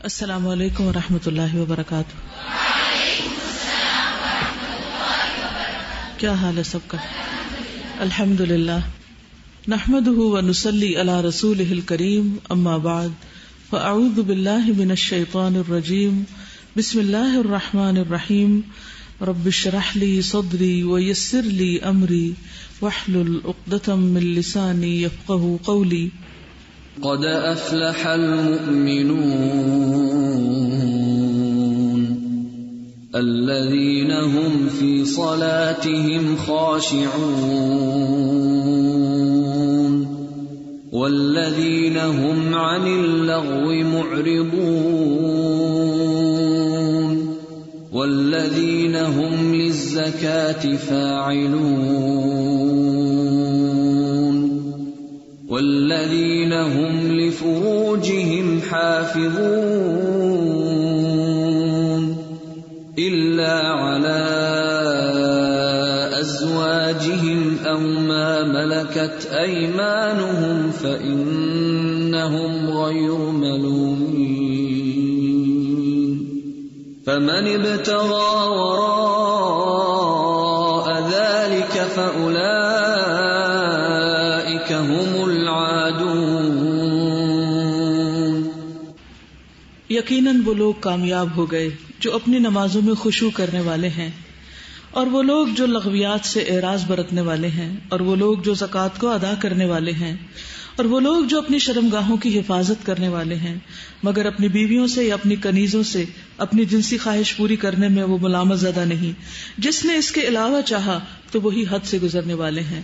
السلام علیکم ورحمۃ اللہ وبرکاتہ. کیا حال ہے سب کا؟ الحمد للہ. نحمده ونصلی علی رسولہ الکریم. اما بعد فاعوذ باللہ من الشیطان الرجیم. بسم اللہ الرحمن الرحیم. رب اشرح لی صدری ویسر لی امری واحلل عقدۃ من لسانی یفقهوا قولی. قد افلح المؤمنون الذين هم في صلاتهم خاشعون والذين هم عن اللغو معرضون والذين هم للزكاة فاعلون والذين هم لفروجهم حافظون إلا على أزواجهم أو ما ملكت أيمانهم فإنهم غير ملومين. فمن ابتغى وراء ذلك فأولئك هم العادون. یقیناً وہ لوگ کامیاب ہو گئے جو اپنی نمازوں میں خشوع کرنے والے ہیں، اور وہ لوگ جو لغویات سے اعراض برتنے والے ہیں، اور وہ لوگ جو زکوٰۃ کو ادا کرنے والے ہیں، اور وہ لوگ جو اپنی شرمگاہوں کی حفاظت کرنے والے ہیں، مگر اپنی بیویوں سے یا اپنی کنیزوں سے اپنی جنسی خواہش پوری کرنے میں وہ ملامت زدہ نہیں. جس نے اس کے علاوہ چاہا تو وہی حد سے گزرنے والے ہیں.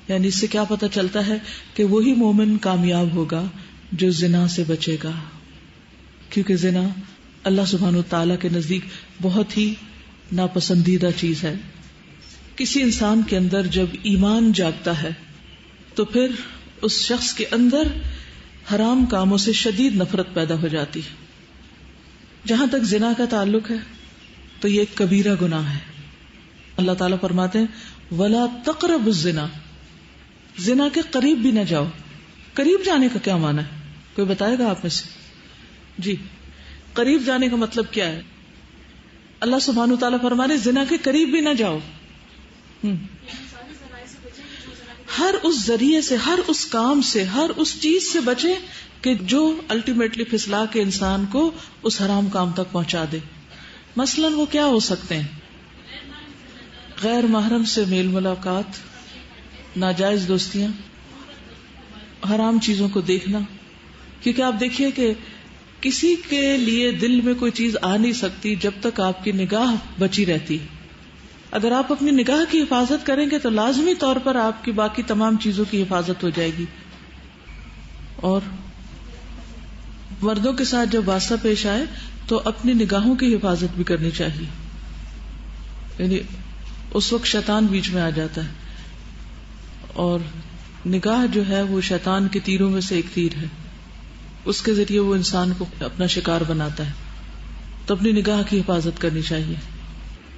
یعنی اس سے کیا پتہ چلتا ہے کہ وہی مومن کامیاب ہوگا جو زنا سے بچے گا، کیونکہ زنا اللہ سبحانہ وتعالی کے نزدیک بہت ہی ناپسندیدہ چیز ہے. کسی انسان کے اندر جب ایمان جاگتا ہے تو پھر اس شخص کے اندر حرام کاموں سے شدید نفرت پیدا ہو جاتی ہے. جہاں تک زنا کا تعلق ہے تو یہ ایک کبیرہ گناہ ہے. اللہ تعالیٰ فرماتے ہیں وَلَا تَقْرَبُوا الزِّنَا، زنا کے قریب بھی نہ جاؤ. قریب جانے کا کیا معنی ہے؟ کوئی بتائے گا آپ میں سے؟ جی، قریب جانے کا مطلب کیا ہے؟ اللہ سبحانہ وتعالیٰ فرما رہے زنا کے قریب بھی نہ جاؤ. ہر اس ذریعے سے، ہر اس کام سے، ہر اس چیز سے بچے کہ جو الٹیمیٹلی پھسلا کے انسان کو اس حرام کام تک پہنچا دے. مثلاً وہ کیا ہو سکتے ہیں؟ غیر محرم سے میل ملاقات، ناجائز دوستیاں، حرام چیزوں کو دیکھنا. کیونکہ آپ دیکھیے کہ کسی کے لیے دل میں کوئی چیز آ نہیں سکتی جب تک آپ کی نگاہ بچی رہتی. اگر آپ اپنی نگاہ کی حفاظت کریں گے تو لازمی طور پر آپ کی باقی تمام چیزوں کی حفاظت ہو جائے گی. اور مردوں کے ساتھ جب واسطہ پیش آئے تو اپنی نگاہوں کی حفاظت بھی کرنی چاہیے. یعنی اس وقت شیطان بیچ میں آ جاتا ہے، اور نگاہ جو ہے وہ شیطان کے تیروں میں سے ایک تیر ہے. اس کے ذریعے وہ انسان کو اپنا شکار بناتا ہے. تو اپنی نگاہ کی حفاظت کرنی چاہیے.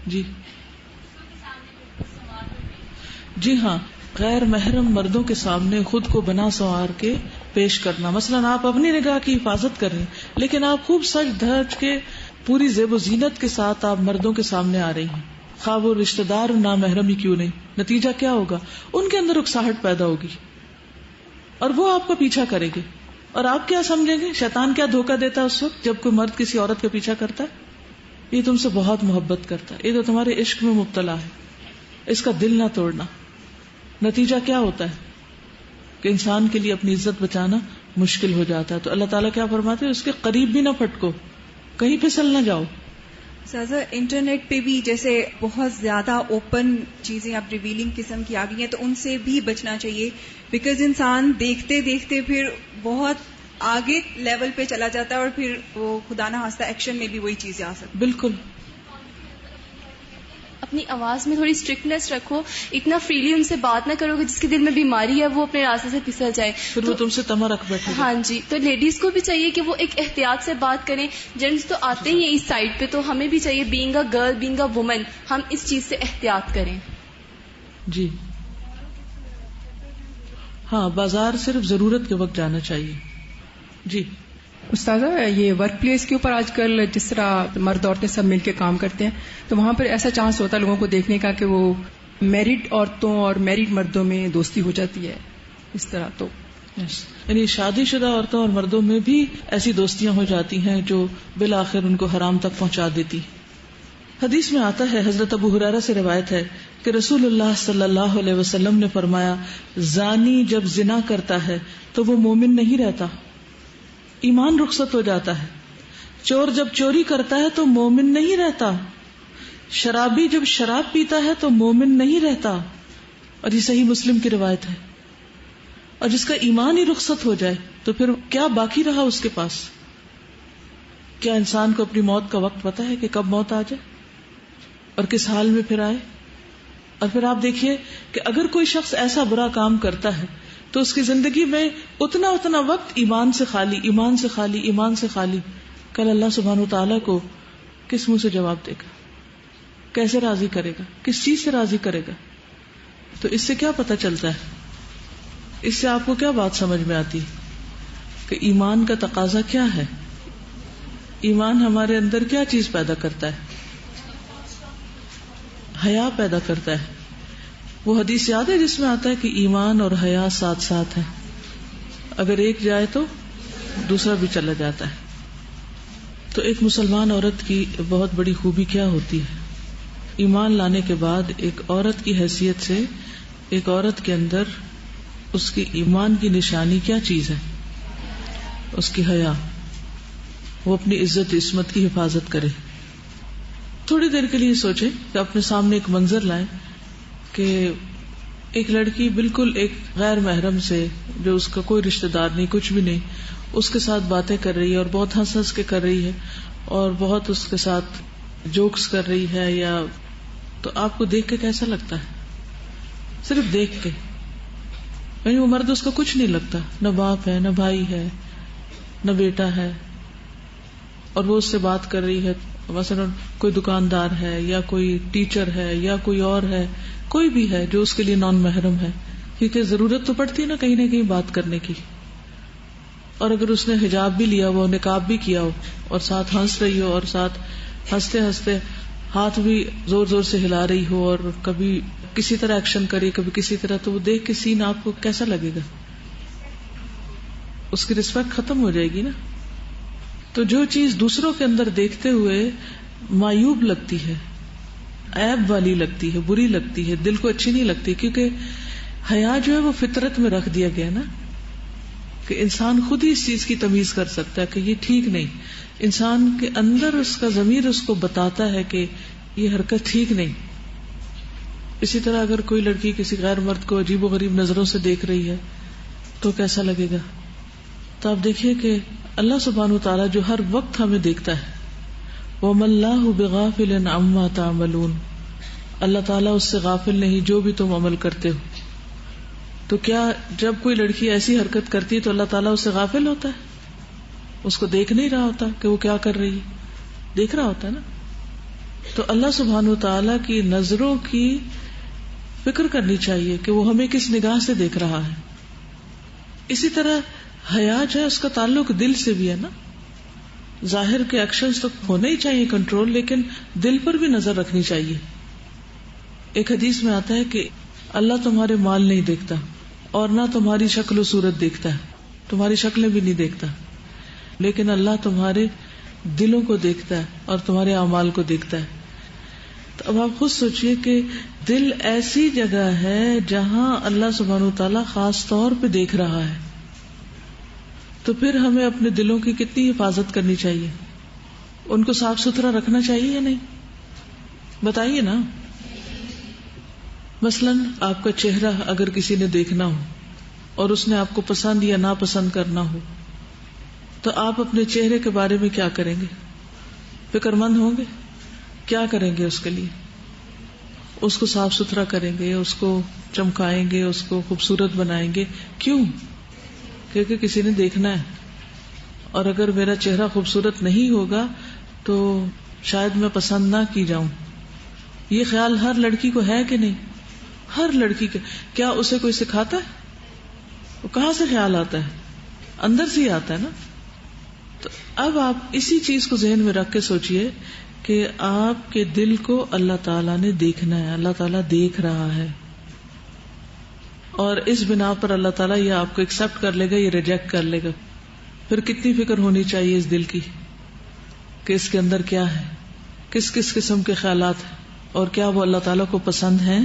جی ہاں، غیر محرم مردوں کے سامنے خود کو بنا سنوار کے پیش کرنا. مثلا آپ اپنی نگاہ کی حفاظت کر رہے ہیں لیکن آپ خوب سج دھج کے پوری زیب و زینت کے ساتھ آپ مردوں کے سامنے آ رہی ہیں، خواہ وہ رشتہ دار نامحرم ہی کیوں نہیں. نتیجہ کیا ہوگا؟ ان کے اندر اکساہٹ پیدا ہوگی اور وہ آپ کا پیچھا کرے گے. اور آپ کیا سمجھیں گے؟ شیطان کیا دھوکہ دیتا ہے اس وقت جب کوئی مرد کسی عورت کا پیچھا کرتا ہے؟ یہ تم سے بہت محبت کرتا ہے، یہ تو تمہارے عشق میں مبتلا ہے، اس کا دل نہ توڑنا. نتیجہ کیا ہوتا ہے کہ انسان کے لیے اپنی عزت بچانا مشکل ہو جاتا ہے. تو اللہ تعالیٰ کیا فرماتے ہیں؟ اس کے قریب بھی نہ پھٹکو، کہیں پھسل نہ جاؤ. سازا انٹرنیٹ پہ بھی جیسے بہت زیادہ اوپن چیزیں اب ریویلنگ قسم کی آ گئی ہیں، تو ان سے بھی بچنا چاہیے، بیکاز انسان دیکھتے دیکھتے پھر بہت آگے لیول پہ چلا جاتا ہے اور پھر وہ خدا نہ خواستہ ایکشن میں بھی وہی چیزیں آ سکتی. بالکل. اپنی آواز میں تھوڑی اسٹرکٹنیس رکھو، اتنا فریلی ان سے بات نہ کرو کہ جس کے دل میں بیماری ہے وہ اپنے راستے سے پھسل جائے، پھر وہ تم سے تما رکھ بیٹھے. ہاں جی، تو لیڈیز کو بھی چاہیے کہ وہ ایک احتیاط سے بات کریں. جینٹس تو آتے ہی ہیں اس سائڈ پہ، تو ہمیں بھی چاہیے being a girl, being a woman, ہم اس چیز سے احتیاط کریں. جی ہاں، بازار صرف ضرورت کے وقت جانا چاہیے. جی استاذہ یہ ورک پلیس کے اوپر آج کل جس طرح مرد عورتیں سب مل کے کام کرتے ہیں تو وہاں پر ایسا چانس ہوتا ہے لوگوں کو دیکھنے کا کہ وہ میرڈ عورتوں اور میرڈ مردوں میں دوستی ہو جاتی ہے اس طرح. تو یعنی شادی شدہ عورتوں اور مردوں میں بھی ایسی دوستیاں ہو جاتی ہیں جو بالآخر ان کو حرام تک پہنچا دیتی. حدیث میں آتا ہے, حضرت ابو ہریرہ سے روایت ہے کہ رسول اللہ صلی اللہ علیہ وسلم نے فرمایا, زانی جب زنا کرتا ہے تو وہ مومن نہیں رہتا, ایمان رخصت ہو جاتا ہے. چور جب چوری کرتا ہے تو مومن نہیں رہتا. شرابی جب شراب پیتا ہے تو مومن نہیں رہتا. اور یہ صحیح مسلم کی روایت ہے. اور جس کا ایمان ہی رخصت ہو جائے تو پھر کیا باقی رہا اس کے پاس؟ کیا انسان کو اپنی موت کا وقت پتا ہے کہ کب موت آ جائے اور کس حال میں پھر آئے؟ اور پھر آپ دیکھیے کہ اگر کوئی شخص ایسا برا کام کرتا ہے تو اس کی زندگی میں اتنا وقت ایمان سے خالی, ایمان سے خالی, ایمان سے خالی. کل اللہ سبحانہ وتعالی کو کس منہ سے جواب دے گا؟ کیسے راضی کرے گا؟ کس چیز سے راضی کرے گا؟ تو اس سے کیا پتہ چلتا ہے؟ اس سے آپ کو کیا بات سمجھ میں آتی کہ ایمان کا تقاضا کیا ہے؟ ایمان ہمارے اندر کیا چیز پیدا کرتا ہے؟ حیا پیدا کرتا ہے. وہ حدیث یاد ہے جس میں آتا ہے کہ ایمان اور حیا ساتھ ساتھ ہیں, اگر ایک جائے تو دوسرا بھی چلا جاتا ہے. تو ایک مسلمان عورت کی بہت بڑی خوبی کیا ہوتی ہے؟ ایمان لانے کے بعد ایک عورت کی حیثیت سے ایک عورت کے اندر اس کی ایمان کی نشانی کیا چیز ہے؟ اس کی حیا. وہ اپنی عزت عصمت کی حفاظت کرے. تھوڑی دیر کے لیے سوچیں کہ اپنے سامنے ایک منظر لائیں کہ ایک لڑکی بالکل ایک غیر محرم سے, جو اس کا کوئی رشتہ دار نہیں, کچھ بھی نہیں, اس کے ساتھ باتیں کر رہی ہے اور بہت ہنس ہنس کے کر رہی ہے اور بہت اس کے ساتھ جوکس کر رہی ہے, یا تو آپ کو دیکھ کے کیسا لگتا ہے؟ صرف دیکھ کے. یعنی وہ مرد اس کا کچھ نہیں لگتا, نہ باپ ہے, نہ بھائی ہے, نہ بیٹا ہے, اور وہ اس سے بات کر رہی ہے. مثلا کوئی دکاندار ہے یا کوئی ٹیچر ہے یا کوئی اور ہے, کوئی بھی ہے جو اس کے لیے نان محرم ہے, کیونکہ ضرورت تو پڑتی ہے نا کہیں نہ کہیں بات کرنے کی. اور اگر اس نے حجاب بھی لیا ہو, نقاب بھی کیا ہو, اور ساتھ ہنس رہی ہو, اور ساتھ ہنستے ہنستے ہاتھ بھی زور زور سے ہلا رہی ہو, اور کبھی کسی طرح ایکشن کرے کبھی کسی طرح, تو وہ دیکھ کے سین آپ کو کیسا لگے گا؟ اس کی رسپیکٹ ختم ہو جائے گی نا. تو جو چیز دوسروں کے اندر دیکھتے ہوئے معیوب لگتی ہے, عیب والی لگتی ہے, بری لگتی ہے, دل کو اچھی نہیں لگتی, کیونکہ حیا جو ہے وہ فطرت میں رکھ دیا گیا نا کہ انسان خود ہی اس چیز کی تمیز کر سکتا ہے کہ یہ ٹھیک نہیں. انسان کے اندر اس کا ضمیر اس کو بتاتا ہے کہ یہ حرکت ٹھیک نہیں. اسی طرح اگر کوئی لڑکی کسی غیر مرد کو عجیب و غریب نظروں سے دیکھ رہی ہے تو کیسا لگے گا؟ تو آپ دیکھیے کہ اللہ سبحانہ وتعالیٰ جو ہر وقت ہمیں دیکھتا ہے, وَمَا اللَّهُ بِغَافِلٍ عَمَّا تَعْمَلُونَ, اللہ تعالیٰ اس سے غافل نہیں جو بھی تم عمل کرتے ہو. تو کیا جب کوئی لڑکی ایسی حرکت کرتی ہے تو اللہ تعالیٰ اس سے غافل ہوتا ہے؟ اس کو دیکھ نہیں رہا ہوتا کہ وہ کیا کر رہی ہے؟ دیکھ رہا ہوتا ہے نا. تو اللہ سبحانہ وتعالیٰ کی نظروں کی فکر کرنی چاہیے کہ وہ ہمیں کس نگاہ سے دیکھ رہا ہے. اسی طرح حیا جو ہے اس کا تعلق دل سے بھی ہے نا. ظاہر کے ایکشنز تو ہونے ہی چاہیے کنٹرول, لیکن دل پر بھی نظر رکھنی چاہیے. ایک حدیث میں آتا ہے کہ اللہ تمہارے مال نہیں دیکھتا اور نہ تمہاری شکل و صورت دیکھتا ہے, تمہاری شکلیں بھی نہیں دیکھتا, لیکن اللہ تمہارے دلوں کو دیکھتا ہے اور تمہارے اعمال کو دیکھتا ہے. تو اب آپ خود سوچئے کہ دل ایسی جگہ ہے جہاں اللہ سبحانہ وتعالیٰ خاص طور پہ دیکھ رہا ہے. تو پھر ہمیں اپنے دلوں کی کتنی حفاظت کرنی چاہیے, ان کو صاف ستھرا رکھنا چاہیے یا نہیں؟ بتائیے نا. مثلاً آپ کا چہرہ اگر کسی نے دیکھنا ہو اور اس نے آپ کو پسند یا ناپسند کرنا ہو, تو آپ اپنے چہرے کے بارے میں کیا کریں گے؟ فکر مند ہوں گے؟ کیا کریں گے اس کے لیے؟ اس کو صاف ستھرا کریں گے, اس کو چمکائیں گے, اس کو خوبصورت بنائیں گے. کیوں؟ کیونکہ کسی نے دیکھنا ہے, اور اگر میرا چہرہ خوبصورت نہیں ہوگا تو شاید میں پسند نہ کی جاؤں. یہ خیال ہر لڑکی کو ہے کہ نہیں؟ ہر لڑکی کے. کیا اسے کوئی سکھاتا ہے؟ وہ کہاں سے خیال آتا ہے؟ اندر سے ہی آتا ہے نا. تو اب آپ اسی چیز کو ذہن میں رکھ کے سوچئے کہ آپ کے دل کو اللہ تعالیٰ نے دیکھنا ہے، اللہ تعالیٰ دیکھ رہا ہے، اور اس بنا پر اللہ تعالیٰ یہ آپ کو ایکسپٹ کر لے گا، یہ ریجیکٹ کر لے گا. پھر کتنی فکر ہونی چاہیے اس دل کی کہ اس کے اندر کیا ہے، کس کس قسم کے خیالات ہیں، اور کیا وہ اللہ تعالیٰ کو پسند ہیں.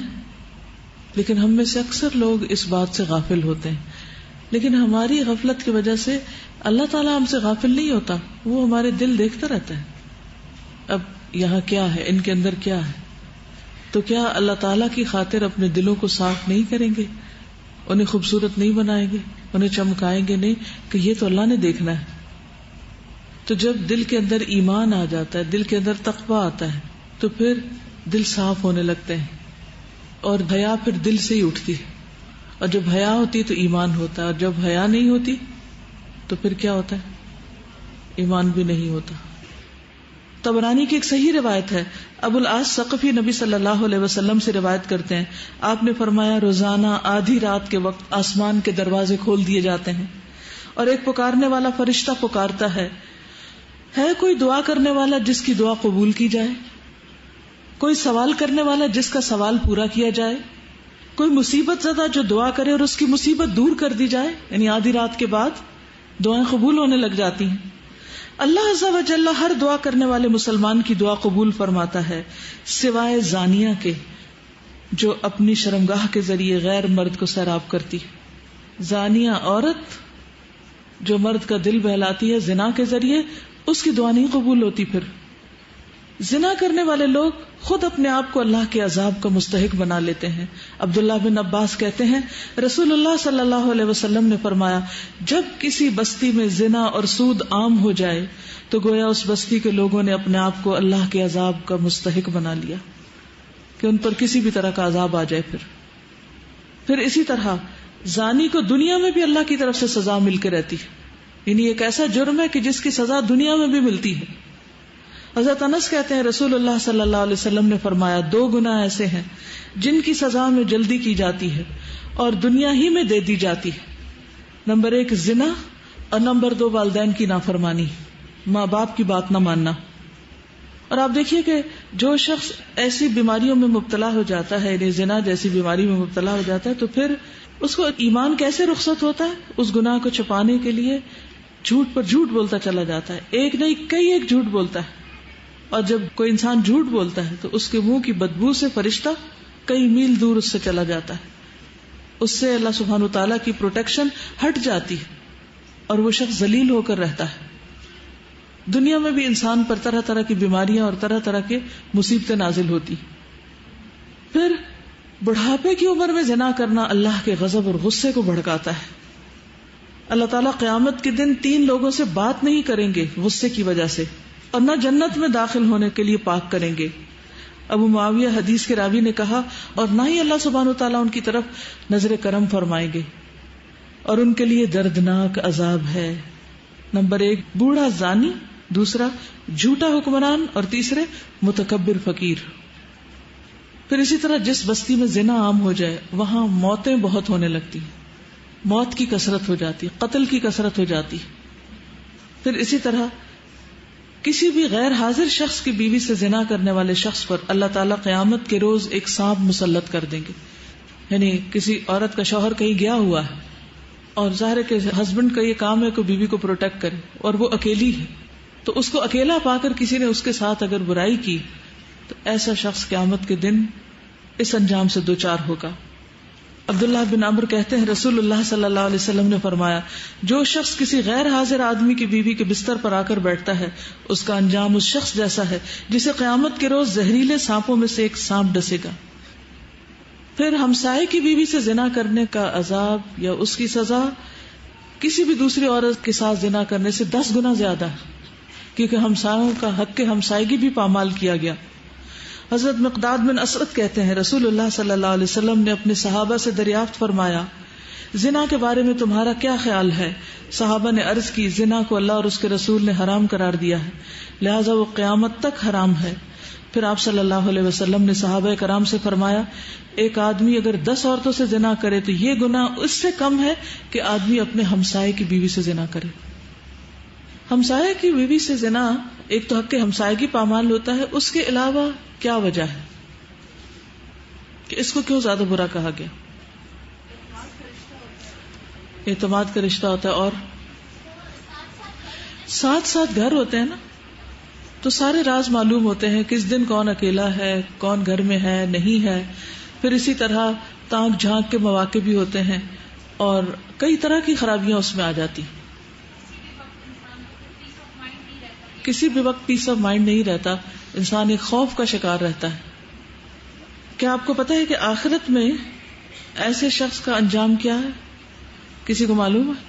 لیکن ہم میں سے اکثر لوگ اس بات سے غافل ہوتے ہیں، لیکن ہماری غفلت کی وجہ سے اللہ تعالیٰ ہم سے غافل نہیں ہوتا، وہ ہمارے دل دیکھتا رہتا ہے. اب یہاں کیا ہے، ان کے اندر کیا ہے، تو کیا اللہ تعالیٰ کی خاطر اپنے دلوں کو صاف نہیں کریں گے، انہیں خوبصورت نہیں بنائیں گے، انہیں چمکائیں گے نہیں کہ یہ تو اللہ نے دیکھنا ہے. تو جب دل کے اندر ایمان آ جاتا ہے، دل کے اندر تقویٰ آتا ہے، تو پھر دل صاف ہونے لگتے ہیں، اور حیا پھر دل سے ہی اٹھتی ہے. اور جب حیا ہوتی تو ایمان ہوتا ہے، اور جب حیا نہیں ہوتی تو پھر کیا ہوتا ہے، ایمان بھی نہیں ہوتا. طبرانی کی ایک صحیح روایت ہے، ابو العاص ثقفی نبی صلی اللہ علیہ وسلم سے روایت کرتے ہیں، آپ نے فرمایا روزانہ آدھی رات کے وقت آسمان کے دروازے کھول دیے جاتے ہیں، اور ایک پکارنے والا فرشتہ پکارتا ہے کوئی دعا کرنے والا جس کی دعا قبول کی جائے، کوئی سوال کرنے والا جس کا سوال پورا کیا جائے، کوئی مصیبت زدہ جو دعا کرے اور اس کی مصیبت دور کر دی جائے. یعنی آدھی رات کے بعد دعائیں قبول ہونے لگ جاتی ہیں. اللہ عز و جل ہر دعا کرنے والے مسلمان کی دعا قبول فرماتا ہے، سوائے زانیہ کے جو اپنی شرمگاہ کے ذریعے غیر مرد کو سیراب کرتی. زانیہ عورت جو مرد کا دل بہلاتی ہے زنا کے ذریعے، اس کی دعا نہیں قبول ہوتی. پھر زنا کرنے والے لوگ خود اپنے آپ کو اللہ کے عذاب کا مستحق بنا لیتے ہیں. عبداللہ بن عباس کہتے ہیں رسول اللہ صلی اللہ علیہ وسلم نے فرمایا، جب کسی بستی میں زنا اور سود عام ہو جائے تو گویا اس بستی کے لوگوں نے اپنے آپ کو اللہ کے عذاب کا مستحق بنا لیا، کہ ان پر کسی بھی طرح کا عذاب آ جائے. پھر اسی طرح زانی کو دنیا میں بھی اللہ کی طرف سے سزا مل کے رہتی ہے. یعنی ایک ایسا جرم ہے کہ جس کی سزا دنیا میں بھی ملتی ہے. حضرت انس کہتے ہیں رسول اللہ صلی اللہ علیہ وسلم نے فرمایا، 2 گناہ ایسے ہیں جن کی سزا میں جلدی کی جاتی ہے اور دنیا ہی میں دے دی جاتی ہے. نمبر 1 زنا، اور نمبر 2 والدین کی نافرمانی، ماں باپ کی بات نہ ماننا. اور آپ دیکھیے کہ جو شخص ایسی بیماریوں میں مبتلا ہو جاتا ہے، یعنی زنا جیسی بیماری میں مبتلا ہو جاتا ہے، تو پھر اس کو ایمان کیسے رخصت ہوتا ہے؟ اس گناہ کو چھپانے کے لیے جھوٹ پر جھوٹ بولتا چلا جاتا ہے، ایک نہیں کئی ایک جھوٹ بولتا ہے. اور جب کوئی انسان جھوٹ بولتا ہے تو اس کے منہ کی بدبو سے فرشتہ کئی میل دور اس سے چلا جاتا ہے. اس سے اللہ سبحانہ و تعالیٰ کی پروٹیکشن ہٹ جاتی ہے اور وہ شخص ذلیل ہو کر رہتا ہے. دنیا میں بھی انسان پر طرح طرح کی بیماریاں اور طرح طرح کے مصیبتیں نازل ہوتی. پھر بڑھاپے کی عمر میں زنا کرنا اللہ کے غضب اور غصے کو بھڑکاتا ہے. اللہ تعالیٰ قیامت کے دن 3 لوگوں سے بات نہیں کریں گے غصے کی وجہ سے، اور نہ جنت میں داخل ہونے کے لیے پاک کریں گے. ابو معاویہ حدیث کے راوی نے کہا، اور نہ ہی اللہ سبحانہ وتعالیٰ ان کی طرف نظر کرم فرمائیں گے، اور ان کے لیے دردناک عذاب ہے. نمبر 1 بوڑھا زانی، دوسرا جھوٹا حکمران، اور تیسرے متکبر فقیر. پھر اسی طرح جس بستی میں زنا عام ہو جائے وہاں موتیں بہت ہونے لگتی، موت کی کثرت ہو جاتی، قتل کی کثرت ہو جاتی. پھر اسی طرح کسی بھی غیر حاضر شخص کی بیوی سے زنا کرنے والے شخص پر اللہ تعالیٰ قیامت کے روز ایک سانپ مسلط کر دیں گے. یعنی کسی عورت کا شوہر کہیں گیا ہوا ہے اور ظاہر ہے کہ ہسبینڈ کا یہ کام ہے کہ بیوی کو پروٹیکٹ کرے، اور وہ اکیلی ہے، تو اس کو اکیلا پا کر کسی نے اس کے ساتھ اگر برائی کی تو ایسا شخص قیامت کے دن اس انجام سے دوچار ہوگا. عبداللہ بن عمر کہتے ہیں رسول اللہ صلی اللہ علیہ وسلم نے فرمایا، جو شخص کسی غیر حاضر آدمی کی بیوی کے بستر پر آ کر بیٹھتا ہے اس کا انجام اس شخص جیسا ہے جسے قیامت کے روز زہریلے سانپوں میں سے ایک سانپ ڈسے گا. پھر ہمسائے کی بیوی سے زنا کرنے کا عذاب یا اس کی سزا کسی بھی دوسری عورت کے ساتھ زنا کرنے سے 10 گنا زیادہ ہے، کیونکہ ہمسایوں کا حق ہمسائیگی بھی پامال کیا گیا. حضرت مقداد بن اسعد کہتے ہیں رسول اللہ صلی اللہ علیہ وسلم نے اپنے صحابہ سے دریافت فرمایا، زنا کے بارے میں تمہارا کیا خیال ہے؟ صحابہ نے عرض کی، زنا کو اللہ اور اس کے رسول نے حرام قرار دیا ہے، لہذا وہ قیامت تک حرام ہے. پھر آپ صلی اللہ علیہ وسلم نے صحابہ کرام سے فرمایا، ایک آدمی اگر 10 عورتوں سے زنا کرے تو یہ گناہ اس سے کم ہے کہ آدمی اپنے ہمسائے کی بیوی سے زنا کرے. ہمسائے کی بیوی سے زنا ایک تو حق ہمسائیگی پامال ہوتا ہے، اس کے علاوہ کیا وجہ ہے کہ اس کو کیوں زیادہ برا کہا گیا؟ اعتماد کا رشتہ ہوتا ہے، اور ساتھ ساتھ گھر ہوتے ہیں نا، تو سارے راز معلوم ہوتے ہیں، کس دن کون اکیلا ہے، کون گھر میں ہے نہیں ہے. پھر اسی طرح تانک جھانک کے مواقع بھی ہوتے ہیں، اور کئی طرح کی خرابیاں اس میں آ جاتی. کسی بھی وقت پیس آف مائنڈ نہیں رہتا، انسان ایک خوف کا شکار رہتا ہے. کیا آپ کو پتا ہے کہ آخرت میں ایسے شخص کا انجام کیا ہے؟ کسی کو معلوم ہے؟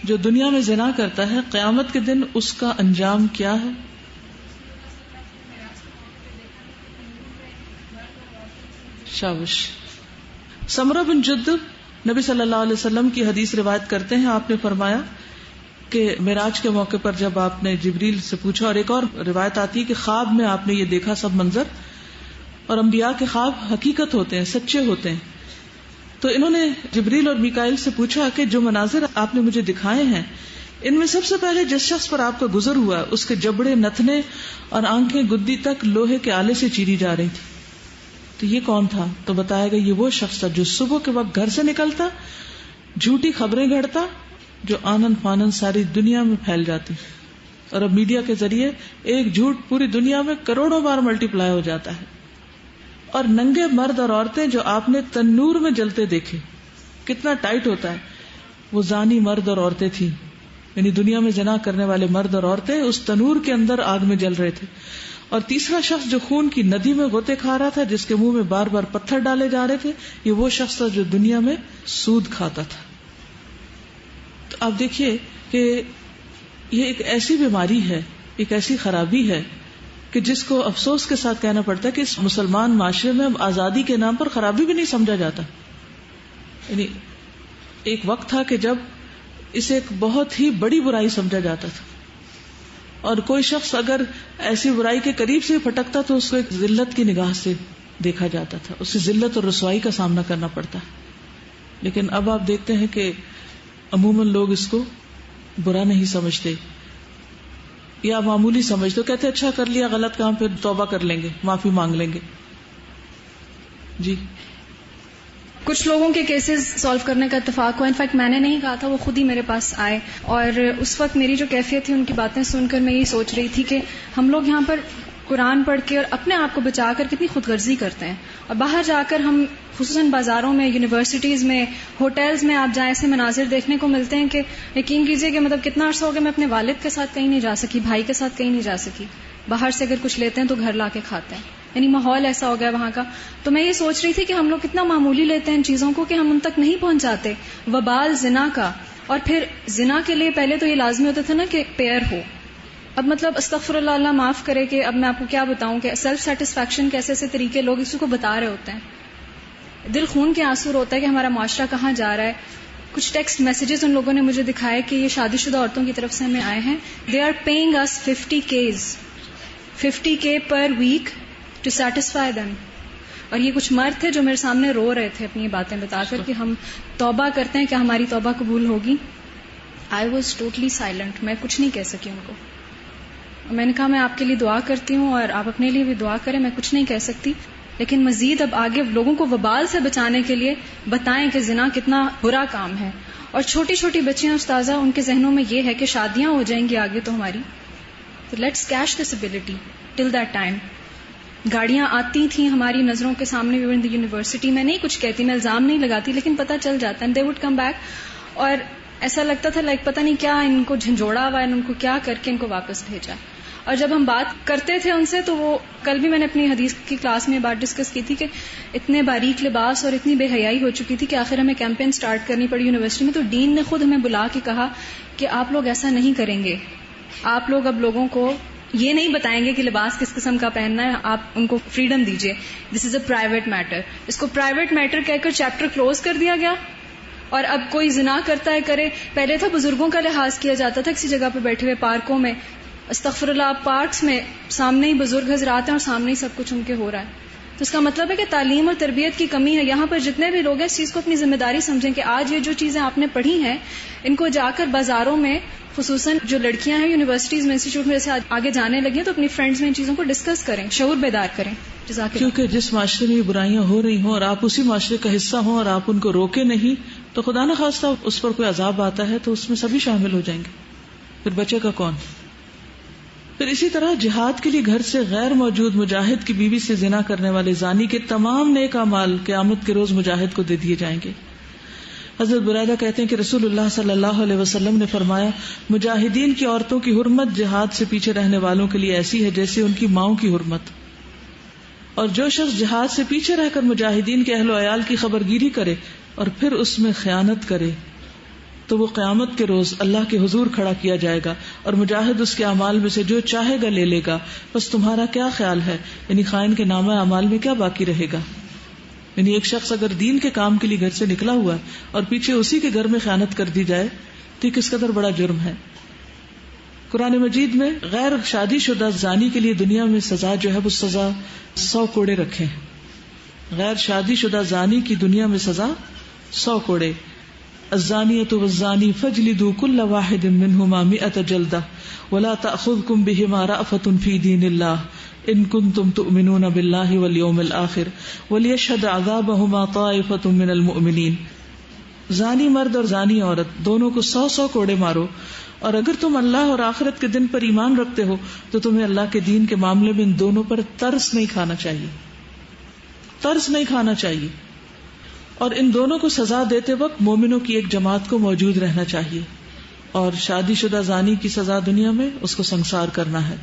جو دنیا میں زنا کرتا ہے، قیامت کے دن اس کا انجام کیا ہے؟ شابش. سمرہ بن جندب نبی صلی اللہ علیہ وسلم کی حدیث روایت کرتے ہیں، آپ نے فرمایا کہ معراج کے موقع پر جب آپ نے جبریل سے پوچھا، اور ایک اور روایت آتی ہے کہ خواب میں آپ نے یہ دیکھا سب منظر، اور انبیاء کے خواب حقیقت ہوتے ہیں، سچے ہوتے ہیں. تو انہوں نے جبریل اور میکائیل سے پوچھا کہ جو مناظر آپ نے مجھے دکھائے ہیں، ان میں سب سے پہلے جس شخص پر آپ کا گزر ہوا اس کے جبڑے، نتنے اور آنکھیں گدی تک لوہے کے آلے سے چیری جا رہی تھی، تو یہ کون تھا؟ تو بتایا گیا یہ وہ شخص تھا جو صبح کے وقت گھر سے نکلتا، جھوٹی خبریں گھڑتا، جو آنن فانن ساری دنیا میں پھیل جاتی، اور اب میڈیا کے ذریعے ایک جھوٹ پوری دنیا میں کروڑوں بار ملٹی پلائی ہو جاتا ہے. اور ننگے مرد اور عورتیں جو آپ نے تنور میں جلتے دیکھے، کتنا ٹائٹ ہوتا ہے، وہ زانی مرد اور عورتیں تھیں، یعنی دنیا میں زنا کرنے والے مرد اور عورتیں اس تنور کے اندر آگ میں جل رہے تھے. اور تیسرا شخص جو خون کی ندی میں غوطے کھا رہا تھا، جس کے منہ میں بار بار پتھر ڈالے جا رہے تھے، یہ وہ شخص تھا جو دنیا میں سود کھاتا تھا. تو آپ دیکھیے کہ یہ ایک ایسی بیماری ہے، ایک ایسی خرابی ہے کہ جس کو افسوس کے ساتھ کہنا پڑتا ہے کہ اس مسلمان معاشرے میں اب آزادی کے نام پر خرابی بھی نہیں سمجھا جاتا. یعنی ایک وقت تھا کہ جب اسے ایک بہت ہی بڑی برائی سمجھا جاتا تھا، اور کوئی شخص اگر ایسی برائی کے قریب سے پھٹکتا تو اس کو ایک ذلت کی نگاہ سے دیکھا جاتا تھا، اسے ذلت اور رسوائی کا سامنا کرنا پڑتا. لیکن اب آپ دیکھتے ہیں کہ عموماً لوگ اس کو برا نہیں سمجھتے یا معمولی سمجھتے، کہتے اچھا کر لیا غلط کام، پھر توبہ کر لیں گے، معافی مانگ لیں گے. جی کچھ لوگوں کے کیسز سالو کرنے کا اتفاق ہوا، انفیکٹ میں نے نہیں کہا تھا، وہ خود ہی میرے پاس آئے، اور اس وقت میری جو کیفیت تھی ان کی باتیں سن کر میں یہ سوچ رہی تھی کہ ہم لوگ یہاں پر قرآن پڑھ کے اور اپنے آپ کو بچا کر کتنی خود غرضی کرتے ہیں، اور باہر جا کر ہم خصوصاً بازاروں میں، یونیورسٹیز میں، ہوٹلز میں آپ جائیں، ایسے مناظر دیکھنے کو ملتے ہیں کہ یقین کیجئے کہ مطلب کتنا عرصہ ہو گیا میں اپنے والد کے ساتھ کہیں نہیں جا سکی، بھائی کے ساتھ کہیں نہیں جا سکی، باہر سے اگر کچھ لیتے ہیں تو گھر لا کے کھاتے ہیں، یعنی ماحول ایسا ہو گیا وہاں کا. تو میں یہ سوچ رہی تھی کہ ہم لوگ کتنا معمولی لیتے ہیں ان چیزوں کو کہ ہم ان تک نہیں پہنچاتے. وبال زنا کا، اور پھر زنا کے لیے پہلے تو یہ لازمی ہوتا تھا نا کہ پیئر ہو. اب مطلب استغفر اللہ، اللہ معاف کرے کہ اب میں آپ کو کیا بتاؤں کہ سیلف سیٹسفیکشن کے ایسے طریقے لوگ اس کو بتا رہے ہوتے ہیں. دل خون کے آنسو ہوتا ہے کہ ہمارا معاشرہ کہاں جا رہا ہے. کچھ ٹیکسٹ میسیجز ان لوگوں نے مجھے دکھائے کہ یہ شادی شدہ عورتوں کی طرف سے ہمیں آئے ہیں، they are paying us 50K per week to satisfy them. اور یہ کچھ مرد تھے جو میرے سامنے رو رہے تھے اپنی باتیں بتا کر کہ ہم توبہ کرتے ہیں، کہ ہماری توبہ قبول ہوگی. آئی واز ٹوٹلی سائلنٹ، میں کچھ نہیں کہہ سکی ان کو. میں نے کہا میں آپ کے لیے دعا کرتی ہوں اور آپ اپنے لیے بھی دعا کریں، میں کچھ نہیں کہہ سکتی، لیکن مزید اب آگے لوگوں کو وبال سے بچانے کے لیے بتائیں کہ زنا کتنا برا کام ہے. اور چھوٹی چھوٹی بچیاں استاذہ، ان کے ذہنوں میں یہ ہے کہ شادیاں ہو جائیں گی آگے تو ہماری، تو let's cash this ability till that time. گاڑیاں آتی تھیں ہماری نظروں کے سامنے، وی ان دی یونیورسٹی، میں نہیں کچھ کہتی، میں الزام نہیں لگاتی، لیکن پتہ چل جاتا ہے، دے وڈ کم بیک، اور ایسا لگتا تھا لائک پتہ نہیں کیا ان کو جھنجھوڑا ہوا ہے، ان کو کیا کر کے ان کو واپس بھیجا. اور جب ہم بات کرتے تھے ان سے تو وہ، کل بھی میں نے اپنی حدیث کی کلاس میں بات ڈسکس کی تھی کہ اتنے باریک لباس اور اتنی بے حیائی ہو چکی تھی کہ آخر ہمیں کیمپین سٹارٹ کرنی پڑی یونیورسٹی میں. تو ڈین نے خود ہمیں بلا کے کہا کہ آپ لوگ ایسا نہیں کریں گے، آپ لوگ اب لوگوں کو یہ نہیں بتائیں گے کہ لباس کس قسم کا پہننا ہے، آپ ان کو فریڈم دیجیے، دس از اے پرائیویٹ میٹر. اس کو پرائیویٹ میٹر کہہ کر چیپٹر کلوز کر دیا گیا. اور اب کوئی زنا کرتا ہے کرے، پہلے تھا بزرگوں کا لحاظ کیا جاتا تھا کسی جگہ پہ بیٹھے ہوئے پارکوں میں، استغفر اللہ، پارکس میں سامنے ہی بزرگ حضرات ہیں اور سامنے ہی سب کچھ ان کے ہو رہا ہے. تو اس کا مطلب ہے کہ تعلیم اور تربیت کی کمی ہے. یہاں پر جتنے بھی لوگ ہیں اس چیز کو اپنی ذمہ داری سمجھیں کہ آج یہ جو چیزیں آپ نے پڑھی ہیں ان کو جا کر بازاروں میں، خصوصاً جو لڑکیاں ہیں یونیورسٹیز میں، انسٹیٹیوٹ میں جیسے آگے جانے لگی ہیں، تو اپنی فرینڈز میں ان چیزوں کو ڈسکس کریں، شعور بیدار کریں. کیونکہ جس معاشرے میں یہ برائیاں ہو رہی ہوں اور آپ اسی معاشرے کا حصہ ہوں اور آپ ان کو روکے نہیں تو خدا نہ خواستہ اس پر کوئی عذاب آتا ہے تو اس میں سبھی شامل ہو جائیں گے، پھر بچے گا کون؟ پھر اسی طرح جہاد کے لیے گھر سے غیر موجود مجاہد کی بیوی سے زنا کرنے والے زانی کے تمام نیک اعمال قیامت کے روز مجاہد کو دے دیے جائیں گے. حضرت برائدہ کہتے ہیں کہ رسول اللہ صلی اللہ علیہ وسلم نے فرمایا، مجاہدین کی عورتوں کی حرمت جہاد سے پیچھے رہنے والوں کے لیے ایسی ہے جیسے ان کی ماؤں کی حرمت. اور جو شخص جہاد سے پیچھے رہ کر مجاہدین کے اہل و عیال کی خبرگیری کرے اور پھر اس میں خیانت کرے تو وہ قیامت کے روز اللہ کے حضور کھڑا کیا جائے گا اور مجاہد اس کے اعمال میں سے جو چاہے گا لے لے گا. بس تمہارا کیا خیال ہے؟ یعنی خائن کے نامہ اعمال میں کیا باقی رہے گا؟ یعنی ایک شخص اگر دین کے کام کے لیے گھر سے نکلا ہوا ہے اور پیچھے اسی کے گھر میں خیانت کر دی جائے تو یہ کس قدر بڑا جرم ہے. قرآن مجید میں غیر شادی شدہ زانی کے لیے دنیا میں سزا جو ہے وہ سزا 100 کوڑے رکھے ہیں. غیر شادی شدہ زانی کی دنیا میں سزا 100 کوڑے. الزانیۃ والزانی فاجلدوا كل واحد منهما 100 جلدہ ولا تأخذكم بهما رأفۃ فی دین اللہ ان کنتم تؤمنون باللہ والیوم الآخر وليشهد عذابهما طائفۃ من المؤمنین. زانی مرد اور زانی عورت دونوں کو 100 کوڑے مارو، اور اگر تم اللہ اور آخرت کے دن پر ایمان رکھتے ہو تو تمہیں اللہ کے دین کے معاملے میں ان دونوں پر ترس نہیں کھانا چاہیے، ترس نہیں کھانا چاہیے. اور ان دونوں کو سزا دیتے وقت مومنوں کی ایک جماعت کو موجود رہنا چاہیے. اور شادی شدہ زانی کی سزا دنیا میں اس کو سنسار کرنا ہے،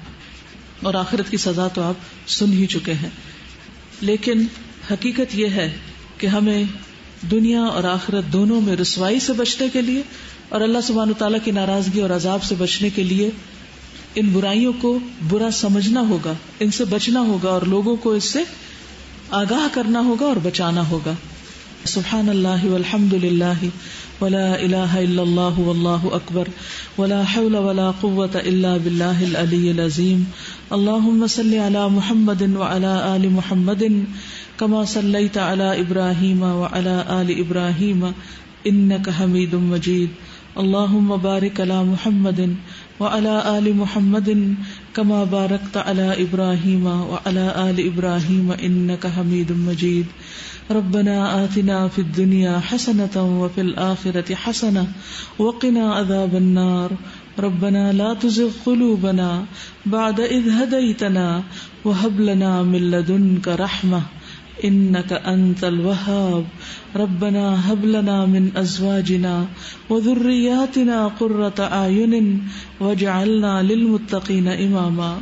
اور آخرت کی سزا تو آپ سن ہی چکے ہیں. لیکن حقیقت یہ ہے کہ ہمیں دنیا اور آخرت دونوں میں رسوائی سے بچنے کے لیے اور اللہ سبحانہ وتعالیٰ کی ناراضگی اور عذاب سے بچنے کے لیے ان برائیوں کو برا سمجھنا ہوگا، ان سے بچنا ہوگا اور لوگوں کو اس سے آگاہ کرنا ہوگا اور بچانا ہوگا. سبحان اللہ والحمد للہ ولا الہ الا اللہ واللہ اکبر ولا حول ولا قوة الا باللہ العلی العظیم. اللہم صل علی محمد وعلی آل محمد کما صلیت علی ابراہیم وعلی آل ابراہیم انک حمید مجید. اللہم بارک علی محمد وعلی آل محمد کما بارکت علی ابراہیم وعلی آل ابراہیم انک حمید مجید. ربنا آتنا فی الدنیا حسنة وفی الآخرة حسنة وقنا عذاب النار. ربنا لا تزغ قلوبنا بعد إذ هديتنا وهب لنا من لدنك رحمة إنك أنت الوهاب. ربنا هب لنا من أزواجنا وذرياتنا قرة أعين واجعلنا للمتقين إماما.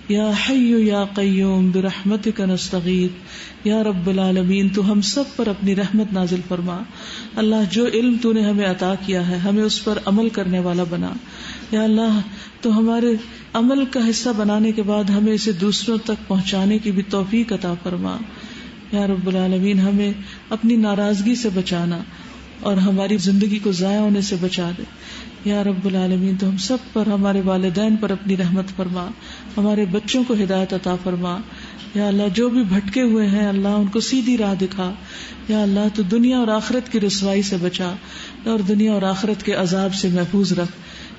یا حی یا قیوم برحمتک نستغیث. یا رب العالمین تو ہم سب پر اپنی رحمت نازل فرما. اللہ جو علم تو نے ہمیں عطا کیا ہے ہمیں اس پر عمل کرنے والا بنا. یا اللہ تو ہمارے عمل کا حصہ بنانے کے بعد ہمیں اسے دوسروں تک پہنچانے کی بھی توفیق عطا فرما. یا رب العالمین ہمیں اپنی ناراضگی سے بچانا اور ہماری زندگی کو ضائع ہونے سے بچا دے. یا رب العالمین تو ہم سب پر، ہمارے والدین پر اپنی رحمت فرما، ہمارے بچوں کو ہدایت عطا فرما. یا اللہ جو بھی بھٹکے ہوئے ہیں اللہ ان کو سیدھی راہ دکھا. یا اللہ تو دنیا اور آخرت کی رسوائی سے بچا اور دنیا اور آخرت کے عذاب سے محفوظ رکھ.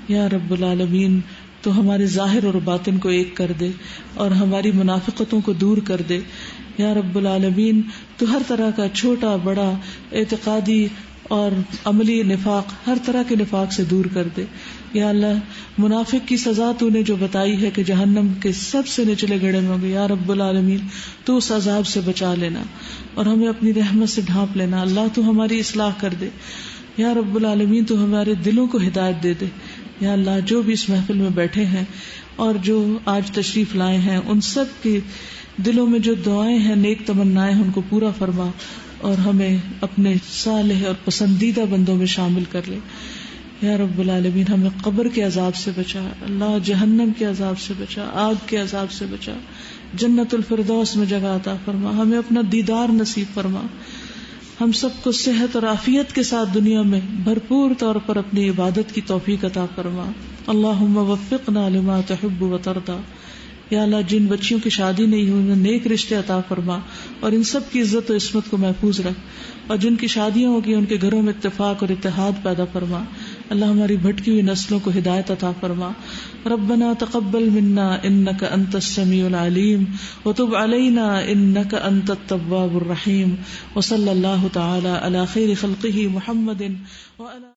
یا رب العالمین تو ہمارے ظاہر اور باطن کو ایک کر دے اور ہماری منافقتوں کو دور کر دے. یا رب العالمین تو ہر طرح کا چھوٹا بڑا اعتقادی اور عملی نفاق ہر طرح کے نفاق سے دور کر دے. یا اللہ منافق کی سزا تو نے جو بتائی ہے کہ جہنم کے سب سے نچلے گڑھے میں ہوگی، یا رب العالمین تو اس عذاب سے بچا لینا اور ہمیں اپنی رحمت سے ڈھانپ لینا. اللہ تو ہماری اصلاح کر دے. یا رب العالمین تو ہمارے دلوں کو ہدایت دے دے. یا اللہ جو بھی اس محفل میں بیٹھے ہیں اور جو آج تشریف لائے ہیں ان سب کے دلوں میں جو دعائیں ہیں نیک تمنائیں ان کو پورا فرما اور ہمیں اپنے صالح اور پسندیدہ بندوں میں شامل کر لے. یا رب العالمین ہمیں قبر کے عذاب سے بچا، اللہ جہنم کے عذاب سے بچا، آگ کے عذاب سے بچا، جنت الفردوس میں جگہ عطا فرما، ہمیں اپنا دیدار نصیب فرما. ہم سب کو صحت اور عافیت کے ساتھ دنیا میں بھرپور طور پر اپنی عبادت کی توفیق عطا فرما. اللہم وفقنا لما تحب وترضى. یا اللہ جن بچیوں کی شادی نہیں ہوئی انہیں نیک رشتے عطا فرما اور ان سب کی عزت و عصمت کو محفوظ رکھ، اور جن کی شادیاں ہوگی ان کے گھروں میں اتفاق اور اتحاد پیدا فرما. اللہ ہماری بھٹکی ہوئی نسلوں کو ہدایت عطا فرما. ربنا تقبل منا انك انت السميع العليم وتب علينا انك انت التواب الرحيم. وصلى الله تعالى على خير خلقه محمد وعلى